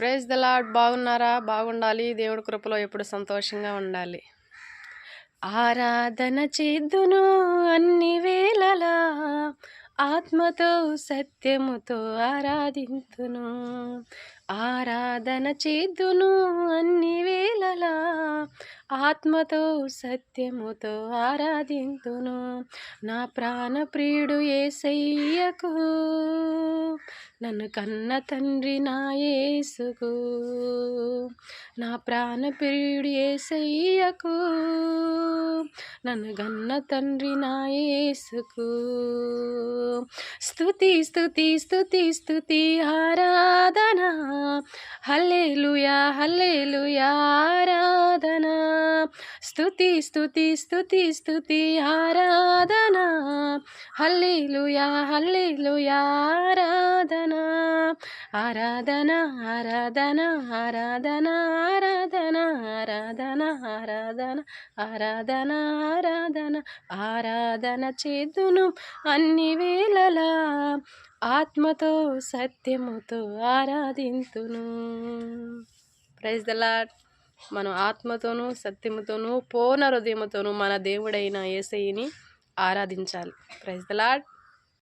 Praise the lord. బాగున్నారా? బాగుండాలి. దేవుడి కృపలో ఎప్పుడు సంతోషంగా ఉండాలి. ఆరాధన చేద్దును అన్ని వేళలా, ఆత్మతో సత్యముతో ఆరాధింతును. ఆరాధన చేద్దును అన్ని వేళలా, ఆత్మతో సత్యముతో ఆరాధింతును. నా ప్రాణప్రియుడు యేసయ్యకు, నన్ను కన్న తండ్రి నా యేసుకు. నా ప్రాణప్రియుడు యేసయ్యకు, నన్ను గన్న తండ్రి నా యేసుకు. స్తుతి స్తుతి స్తుతి స్తుతి ఆరాధన, హల్లెలూయా హల్లెలూయా ఆరాధన. స్తుతి స్తుతి స్తుతి స్తుతి ఆరాధన, హల్లెలూయా హల్లెలూయా ఆరాధన. ఆరాధన ఆరాధన ఆరాధన ఆరాధన ఆరాధన ఆరాధన ఆరాధన ఆరాధన ఆరాధన చేద్దును అన్ని వేళలా, ఆత్మతో సత్యముతో ఆరాధింతును. Praise the Lord. మనం ఆత్మతోనూ సత్యముతోనూ పూర్ణ హృదయముతోనూ మన దేవుడైన యేసయ్యని ఆరాధించాలి. Praise the lord.